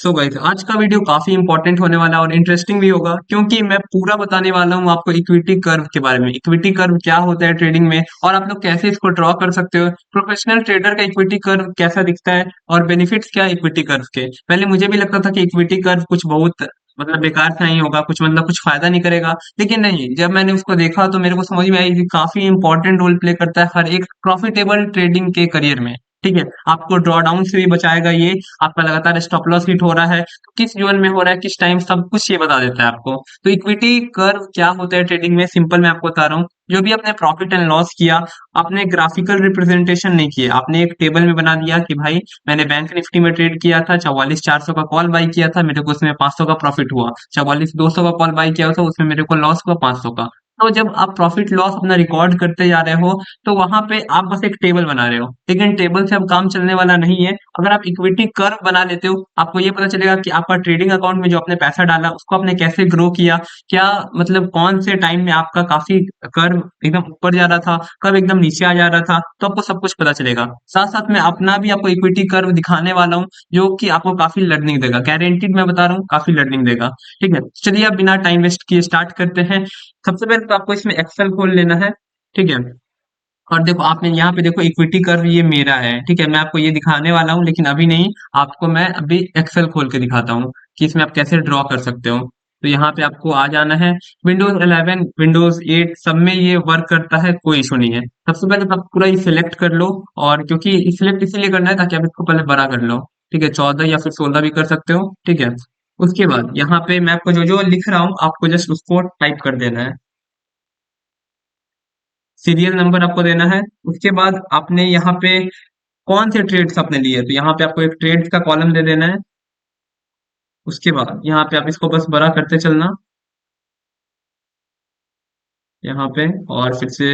So guys आज का video काफी इंपॉर्टेंट होने वाला है और इंटरेस्टिंग भी होगा क्योंकि मैं पूरा बताने वाला हूँ आपको इक्विटी कर्व के बारे में। इक्विटी कर्व क्या होता है ट्रेडिंग में और आप लोग कैसे इसको ड्रॉ कर सकते हो, प्रोफेशनल ट्रेडर का इक्विटी कर्व कैसा दिखता है और बेनिफिट्स क्या है इक्विटी कर्व के। पहले मुझे भी लगता था कि इक्विटी कर्व कुछ बहुत मतलब बेकार सा ही होगा, कुछ मतलब कुछ फायदा नहीं करेगा, लेकिन नहीं, जब मैंने उसको देखा तो मेरे को समझ में आई कि काफी इंपॉर्टेंट रोल प्ले करता है हर एक प्रॉफिटेबल ट्रेडिंग के करियर में। ठीक है, आपको ड्रॉ डाउन से भी बचाएगा ये, आपका लगातार स्टॉप लॉस हिट हो रहा है तो किस जोन में हो रहा है, किस टाइम, सब कुछ ये बता देता है आपको। तो इक्विटी कर्व क्या होता है ट्रेडिंग में, सिंपल मैं आपको बता रहा हूँ। जो भी आपने प्रॉफिट एंड लॉस किया, आपने ग्राफिकल रिप्रेजेंटेशन नहीं किया, आपने एक टेबल में बना दिया कि भाई मैंने बैंक निफ्टी में ट्रेड किया था, 44,400 का कॉल बाई किया था, मेरे को उसमें 500 का प्रॉफिट हुआ, 44,200 का कॉल बाई किया था, उसमें मेरे को लॉस हुआ 500 का। तो जब आप प्रॉफिट लॉस अपना रिकॉर्ड करते जा रहे हो तो वहां पे आप बस एक टेबल बना रहे हो, लेकिन टेबल से अब काम चलने वाला नहीं है। अगर आप इक्विटी कर्व बना लेते हो, आपको ये पता चलेगा कि आपका ट्रेडिंग अकाउंट में जो आपने पैसा डाला उसको आपने कैसे ग्रो किया, क्या मतलब कौन से टाइम में आपका काफी कर्व एकदम ऊपर जा रहा था, कब एकदम नीचे आ जा रहा था, तो आपको सब कुछ पता चलेगा। साथ साथ में अपना भी आपको इक्विटी कर्व दिखाने वाला हूँ जो कि आपको काफी लर्निंग देगा, गारंटीड मैं बता रहा हूँ, काफी लर्निंग देगा। ठीक है, चलिए अब बिना टाइम वेस्ट किए स्टार्ट करते हैं। सबसे पहले तो आपको इसमें एक्सेल खोल लेना है। ठीक है, और देखो आपने यहाँ पे देखो इक्विटी कर्व ये मेरा है। ठीक है, मैं आपको ये दिखाने वाला हूँ लेकिन अभी नहीं, आपको मैं अभी एक्सेल खोल के दिखाता हूँ कि इसमें आप कैसे ड्रॉ कर सकते हो। तो यहाँ पे आपको आ जाना है। विंडोज 11 विंडोज 8 सब में ये वर्क करता है, कोई इशू नहीं है। सबसे पहले तो आप पूरा ये सिलेक्ट कर लो, और क्योंकि सिलेक्ट इसीलिए करना है ताकि आप इसको पहले बड़ा कर लो। ठीक है, 14 या फिर 16 भी कर सकते हो। ठीक है, उसके बाद यहाँ पे मैं आपको जो जो लिख रहा हूँ आपको जस्ट उसको टाइप कर देना है। सीरियल नंबर आपको देना है। उसके बाद आपने यहाँ पे कौन से ट्रेड्स आपने लिए, तो यहाँ पे आपको एक ट्रेड्स का कॉलम दे देना है। उसके बाद यहाँ पे आप इसको बस बड़ा करते चलना, यहाँ पे, और फिर से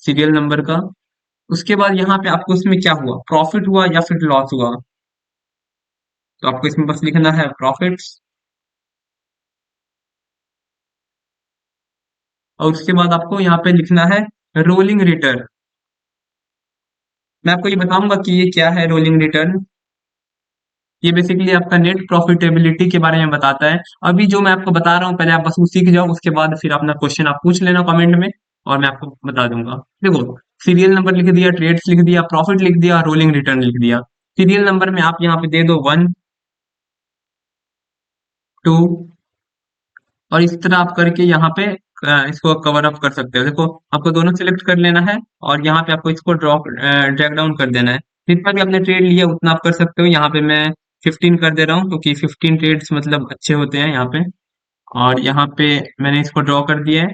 सीरियल नंबर का। उसके बाद यहाँ पे आपको इसमें क्या हुआ, प्रॉफिट हुआ या फिर लॉस हुआ, तो आपको इसमें बस लिखना है प्रॉफिट्स। और उसके बाद आपको यहाँ पे लिखना है रोलिंग रिटर्न। मैं आपको ये बताऊंगा कि ये क्या है रोलिंग रिटर्न। ये बेसिकली आपका नेट प्रॉफिटेबिलिटी के बारे में बताता है। अभी जो मैं आपको बता रहा हूँ पहले आप बस वो सीख जाओ, उसके बाद फिर अपना क्वेश्चन आप पूछ लेना कमेंट में और मैं आपको बता दूंगा। देखो, सीरियल नंबर लिख दिया, ट्रेड्स लिख दिया, प्रॉफिट लिख दिया, रोलिंग रिटर्न लिख दिया। सीरियल नंबर में आप यहाँ पे दे दो 1, 2, और इस तरह आप करके यहाँ पे इसको कवर अप कर सकते हो। देखो, आपको दोनों सिलेक्ट कर लेना है और यहाँ पे आपको इसको ड्रॉप ड्रैग डाउन कर देना है। जितना भी आपने ट्रेड लिया उतना आप कर सकते हो। यहाँ पे मैं 15 कर दे रहा हूँ क्योंकि 15 ट्रेड्स मतलब अच्छे होते हैं यहाँ पे। और यहाँ पे मैंने इसको ड्रॉ कर दिया है।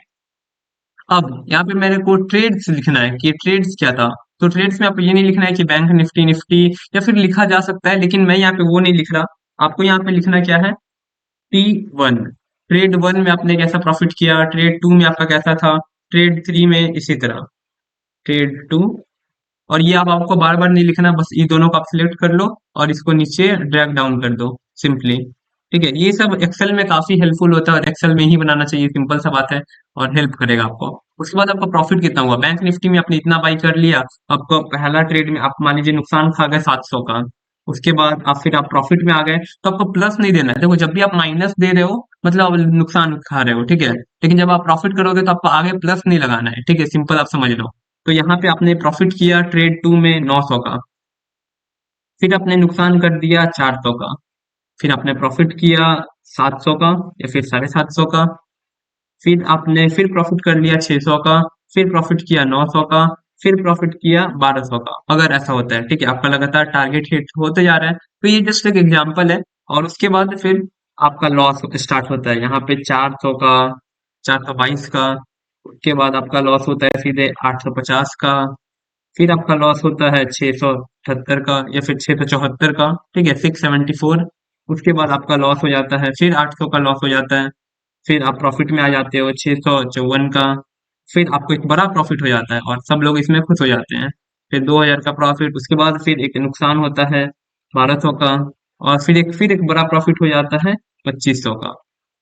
अब यहाँ पे मेरे को ट्रेड्स लिखना है कि ट्रेड्स क्या था। तो ट्रेड्स में आपको ये नहीं लिखना है कि बैंक निफ्टी निफ्टी, या फिर लिखा जा सकता है लेकिन मैं यहाँ पे वो नहीं लिख रहा। आपको यहाँ पे लिखना क्या है, T1। ट्रेड वन में आपने कैसा प्रॉफिट किया, ट्रेड टू में आपका कैसा था, ट्रेड थ्री में इसी तरह, ट्रेड टू। और ये अब आपको बार बार नहीं लिखना, बस ये दोनों को आप सिलेक्ट कर लो और इसको नीचे ड्रैग डाउन कर दो सिंपली। ठीक है, ये सब एक्सेल में काफी हेल्पफुल होता है और एक्सेल में ही बनाना चाहिए, सिंपल सा बात है और हेल्प करेगा आपको। उसके बाद आपका प्रॉफिट कितना हुआ, बैंक निफ्टी में आपने इतना बाई कर लिया, आपको पहला ट्रेड में आप मान लीजिए नुकसान खा गए 700 का। उसके बाद आप फिर आप प्रॉफिट में आ गए तो आपको प्लस नहीं देना है। देखो, जब भी आप माइनस दे रहे हो मतलब आप नुकसान खा रहे हो, ठीक है, लेकिन जब आप प्रॉफिट करोगे तो आपको आगे प्लस नहीं लगाना है। ठीक है, सिंपल आप समझ लो। तो यहाँ पे आपने प्रॉफिट किया ट्रेड टू में 900 का, फिर आपने नुकसान कर दिया 400 का, फिर आपने प्रॉफिट किया 700 का या फिर 750 का, फिर आपने फिर प्रॉफिट कर लिया 600 का, फिर प्रॉफिट किया 900 का, फिर प्रॉफिट किया 1200 का। अगर ऐसा होता है, ठीक है, आपका लगातार टारगेट हिट होते जा रहा है, तो ये जस्ट एक एग्जांपल है। और उसके बाद फिर आपका लॉस स्टार्ट होता है यहाँ पे 400 का, 422 का। उसके बाद आपका लॉस होता है सीधे 850 का, फिर आपका लॉस होता है 678 का या फिर 674 का। ठीक है, 674। उसके बाद आपका लॉस हो जाता है फिर 800 का लॉस हो जाता है। फिर आप प्रॉफिट में आ जाते हो 654 का। फिर आपको एक बड़ा प्रॉफिट हो जाता है और सब लोग इसमें खुश हो जाते हैं। फिर 2000 का प्रॉफिट, उसके बाद फिर एक नुकसान होता है 1200 का, और फिर एक बड़ा प्रॉफिट हो जाता है 2500 का।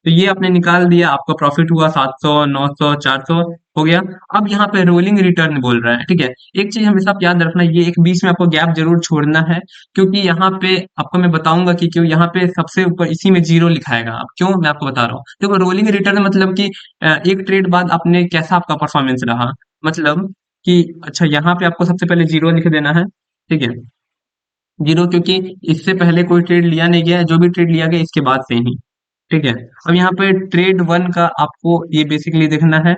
तो ये आपने निकाल दिया, आपका प्रॉफिट हुआ 700, 900, 400 हो गया। अब यहाँ पे रोलिंग रिटर्न बोल रहा है, ठीक है। एक चीज हमेशा आप याद रखना, ये एक बीच में आपको गैप जरूर छोड़ना है, क्योंकि यहाँ पे आपको मैं बताऊंगा कि क्यों यहाँ पे सबसे ऊपर इसी में जीरो लिखाएगा। अब क्यों मैं आपको बता रहा हूँ, देखो रोलिंग रिटर्न मतलब कि एक ट्रेड बाद आपने कैसा आपका परफॉर्मेंस रहा, मतलब कि अच्छा यहाँ पे आपको सबसे पहले जीरो लिख देना है, ठीक है। जीरो क्योंकि इससे पहले कोई ट्रेड लिया नहीं गया है, जो भी ट्रेड लिया गया इसके बाद से ही, ठीक है। अब यहाँ पे ट्रेड वन का आपको ये बेसिकली देखना है,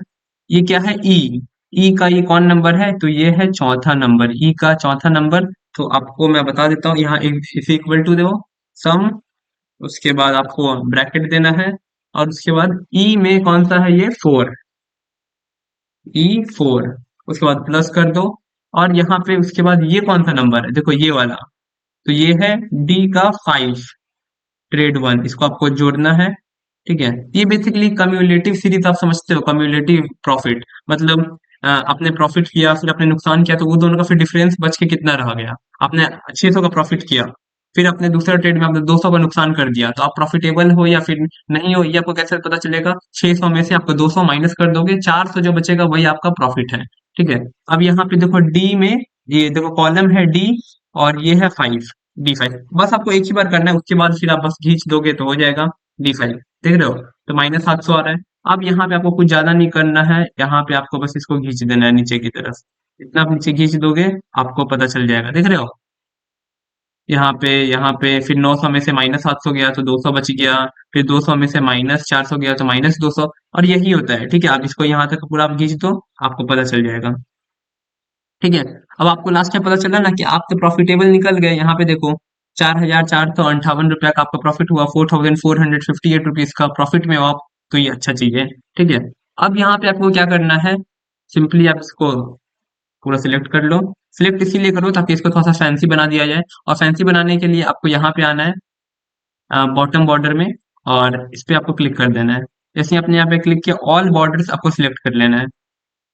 ये क्या है, ई। ई का ये कौन नंबर है, तो ये है चौथा नंबर, ई का चौथा नंबर। तो आपको मैं बता देता हूँ, यहाँ इसे इक्वल टू दो, सम, उसके बाद आपको ब्रैकेट देना है, और उसके बाद ई में कौन सा है, ये फोर, ई फोर, उसके बाद प्लस कर दो। और यहाँ पे उसके बाद ये कौन सा नंबर है, देखो ये वाला, तो ये है डी का फाइव, ट्रेड वन, इसको आपको जोड़ना है, ठीक है। ये बेसिकली कम्युलेटिव सीरीज आप समझते हो, कम्युलेटिव प्रॉफिट मतलब आपने प्रॉफिट किया फिर आपने नुकसान किया, तो वो दोनों का फिर डिफरेंस बच के कितना रह गया। आपने 600 का प्रॉफिट किया, फिर अपने दूसरा ट्रेड में आपने 200 का नुकसान कर दिया, तो आप प्रॉफिटेबल हो या फिर नहीं हो, ये आपको कैसे पता चलेगा, 600 में से आपको 200 माइनस कर दोगे, 400 जो बचेगा वही आपका प्रॉफिट है, ठीक है। अब यहाँ पे देखो डी में, ये देखो कॉलम है डी, और ये है फाइव, डी फाइव, बस आपको एक ही बार करना है, उसके बाद फिर आप बस खींच दोगे तो हो जाएगा डी फाइव, देख रहे हो। तो -700 आ रहा है। अब यहाँ पे आपको कुछ ज्यादा नहीं करना है, यहाँ पे आपको बस इसको खींच देना है नीचे की तरफ, इतना आप नीचे खींच दोगे, आपको पता चल जाएगा, देख रहे हो। यहाँ पे फिर 900 में से -700 गया तो 200 बच गया, फिर 200 में से -400 गया तो -200, और यही होता है, ठीक है। आप इसको यहाँ तक पूरा आप खींच दो, आपको पता चल जाएगा, ठीक है। अब आपको लास्ट में पता चला ना कि आप तो प्रॉफिटेबल निकल गए, यहाँ पे देखो 4,458 रुपया का आपका प्रॉफिट हुआ, 4,458 रुपीज का प्रॉफिट में हो आप, तो ये अच्छा चीज है, ठीक है। अब यहाँ पे आपको क्या करना है, सिंपली आप इसको पूरा सिलेक्ट कर लो। सिलेक्ट इसीलिए करो ताकि इसको थोड़ा सा फैंसी बना दिया जाए, और फैंसी बनाने के लिए आपको यहाँ पे आना है बॉटम बॉर्डर में, और इस पे आपको क्लिक कर देना है। जैसे ही आपने यहाँ पे क्लिक किया, ऑल बॉर्डर्स आपको सिलेक्ट कर लेना है।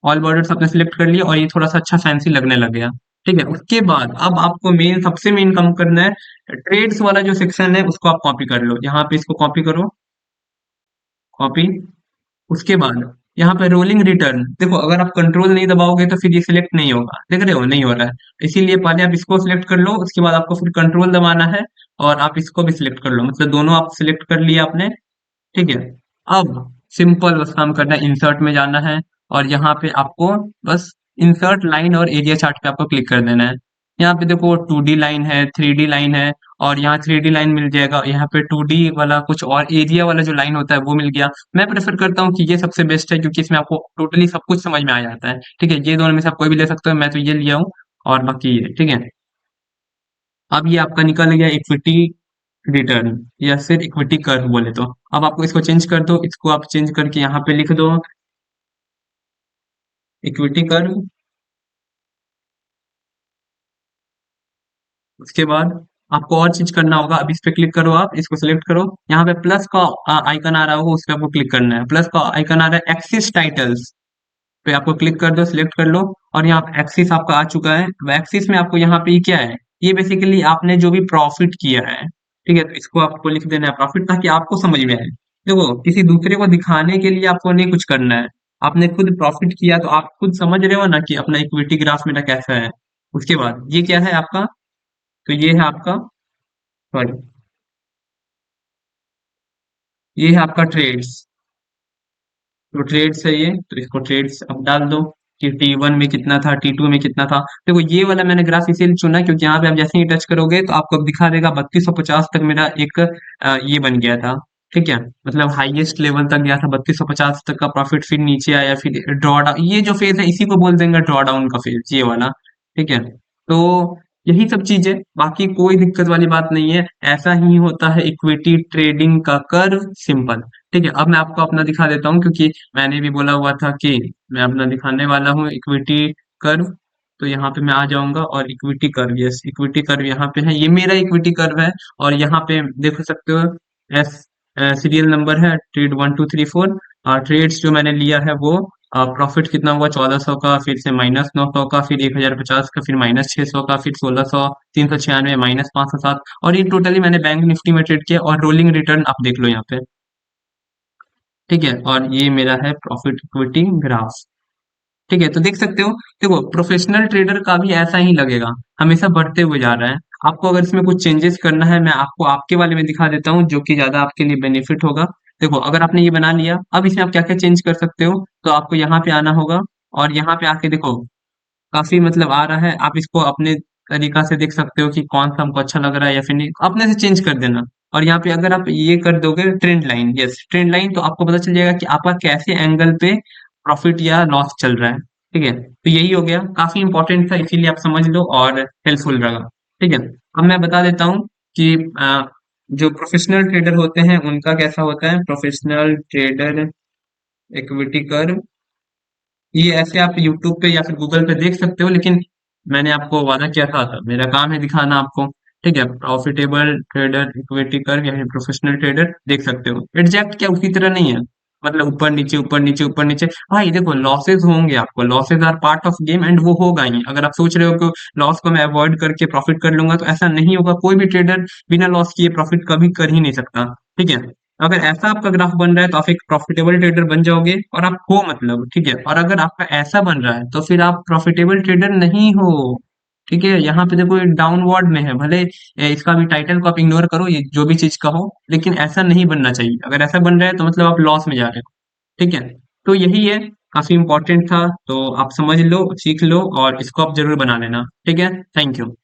ऑल बॉर्डर्स आपने सिलेक्ट कर लिया, और ये थोड़ा सा अच्छा फैंसी लगने लग गया, ठीक है। उसके बाद अब आपको मेन, सबसे मेन काम करना है, ट्रेड्स वाला जो सेक्शन है उसको आप कॉपी कर लो, यहाँ पे इसको कॉपी करो, कॉपी। उसके बाद यहाँ पे रोलिंग रिटर्न, देखो अगर आप कंट्रोल नहीं दबाओगे तो फिर ये सिलेक्ट नहीं होगा, देख रहे हो नहीं हो रहा है, इसीलिए पहले आप इसको सिलेक्ट कर लो, उसके बाद आपको फिर कंट्रोल दबाना है, और आप इसको भी सिलेक्ट कर लो, मतलब दोनों आप सिलेक्ट कर लिया आपने, ठीक है। अब सिंपल बस काम करना है, इंसर्ट में जाना है, और यहाँ पे आपको बस इंसर्ट लाइन और एरिया चार्ट पे आपको क्लिक कर देना है। यहाँ पे देखो 2D लाइन है, 3D लाइन है, और यहाँ 3D लाइन मिल जाएगा, यहाँ पे 2D वाला कुछ और एरिया वाला जो लाइन होता है वो मिल गया। मैं प्रेफर करता हूँ कि ये सबसे बेस्ट है, क्योंकि इसमें आपको टोटली सब कुछ समझ में आ जाता है, ठीक है। ये दोनों में से आप कोई भी ले सकते हो, मैं तो ये लिया हूँ, और बाकी ये, ठीक है। अब ये आपका निकल गया इक्विटी रिटर्न, या फिर इक्विटी कर्व बोले तो। अब आपको इसको चेंज कर दो, इसको आप चेंज करके यहाँ पे लिख दो इक्विटी कर्व। उसके बाद आपको और चीज करना होगा, अब इस पे क्लिक करो, आप इसको सिलेक्ट करो, यहाँ पे प्लस का आइकन आ रहा होगा, उस पे आपको क्लिक करना है, प्लस का आइकन आ रहा है एक्सिस टाइटल्स पे आपको क्लिक कर दो, सिलेक्ट कर लो, और यहाँ एक्सिस आपका आ चुका है। अब एक्सिस में आपको यहाँ पे ये क्या है, ये बेसिकली आपने जो भी प्रॉफिट किया है, ठीक है, तो इसको आपको लिख देना है प्रॉफिट, ताकि आपको समझ में आए। देखो किसी दूसरे को दिखाने के लिए आपको नहीं कुछ करना है, आपने खुद प्रॉफिट किया तो आप खुद समझ रहे हो ना कि अपना इक्विटी ग्राफ मेरा कैसा है। उसके बाद ये क्या है आपका, तो ये है आपका, सॉरी, ये है आपका ट्रेड्स, तो ट्रेड्स है ये, तो इसको ट्रेड्स अब डाल दो कि T1 में कितना था, T2 में कितना था। देखो ये वाला मैंने ग्राफ इसीलिए चुना क्योंकि यहाँ पे आप जैसे ही टच करोगे तो आपको अब दिखा देगा 3250 तक मेरा एक ये बन गया था, ठीक है। मतलब हाईएस्ट लेवल तक गया था 3250 तक का प्रॉफिट, फिर नीचे आया, फिर ड्रॉ डाउन, ये जो फेज है इसी को बोल देंगे ड्रॉ डाउन का फेज, ये वाला, ठीक है। तो यही सब चीजें, बाकी कोई दिक्कत वाली बात नहीं है, ऐसा ही होता है इक्विटी ट्रेडिंग का कर्व, सिंपल, ठीक है। अब मैं आपको अपना दिखा देता हूँ, क्योंकि मैंने भी बोला हुआ था कि मैं अपना दिखाने वाला हूँ इक्विटी कर्व। तो यहाँ पे मैं आ जाऊंगा, और equity curve, yes equity curve यहाँ पे है, ये मेरा इक्विटी कर्व है, और यहाँ पे देख सकते हो एस सीरियल नंबर है, ट्रेड 1 2 3 4, और ट्रेड्स जो मैंने लिया है वो प्रॉफिट कितना हुआ 1400 का, फिर से -900 का, फिर 1050 का, फिर -600 का, फिर 1600, 396, -507, और ये टोटली मैंने बैंक निफ्टी में ट्रेड किया, और रोलिंग रिटर्न आप देख लो यहाँ पे। ठीक है, और ये मेरा है प्रॉफिट इक्विटी ग्राफ। ठीक है, तो देख सकते हो, देखो प्रोफेशनल ट्रेडर का भी ऐसा ही लगेगा, हमेशा बढ़ते हुए जा रहा है। आपको अगर इसमें कुछ चेंजेस करना है, मैं आपको आपके वाले में दिखा देता हूँ जो कि ज्यादा आपके लिए बेनिफिट होगा। देखो, अगर आपने ये बना लिया, अब इसमें आप क्या क्या चेंज कर सकते हो, तो आपको यहाँ पे आना होगा, और यहाँ पे आके देखो, काफी मतलब आ रहा है, आप इसको अपने तरीका से देख सकते हो कि कौन सा हमको अच्छा लग रहा है या फिर नहीं, अपने से चेंज कर देना। और यहाँ पे अगर आप ये कर दोगे trend line, yes trend line, तो आपको पता चल जाएगा कि आपका कैसे एंगल पे प्रॉफिट या लॉस चल रहा है। ठीक है, तो यही हो गया, काफी इंपॉर्टेंट था, इसीलिए आप समझ लो और हेल्पफुल रहेगा। ठीक है, अब मैं बता देता हूँ कि जो प्रोफेशनल ट्रेडर होते हैं उनका कैसा होता है। प्रोफेशनल ट्रेडर इक्विटी कर्व, ये ऐसे आप यूट्यूब पे या फिर गूगल पे देख सकते हो, लेकिन मैंने आपको वादा किया था, मेरा काम है दिखाना आपको। ठीक है, प्रॉफिटेबल ट्रेडर इक्विटी कर्व या फिर प्रोफेशनल ट्रेडर देख सकते हो, एग्जैक्ट क्या उसी तरह नहीं है, मतलब ऊपर नीचे ऊपर नीचे ऊपर नीचे। भाई देखो, लॉसेस होंगे, आपको losses are part of game, and वो होगा ही। अगर आप सोच रहे हो कि लॉस को मैं अवॉइड करके प्रॉफिट कर लूंगा, तो ऐसा नहीं होगा। कोई भी ट्रेडर बिना लॉस किए प्रॉफिट कभी कर ही नहीं सकता। ठीक है, अगर ऐसा आपका ग्राफ बन रहा है तो आप एक प्रॉफिटेबल ट्रेडर बन जाओगे, और आप हो मतलब, ठीक है। और अगर आपका ऐसा बन रहा है तो फिर आप प्रॉफिटेबल ट्रेडर नहीं हो। ठीक है, यहाँ पे देखो, ये डाउनवर्ड में है, भले इसका भी टाइटल को आप इग्नोर करो, ये जो भी चीज का हो, लेकिन ऐसा नहीं बनना चाहिए। अगर ऐसा बन रहा है तो मतलब आप लॉस में जा रहे हो। ठीक है, तो यही है, काफी इंपॉर्टेंट था, तो आप समझ लो, सीख लो, और इसको आप जरूर बना लेना। ठीक है, थैंक यू।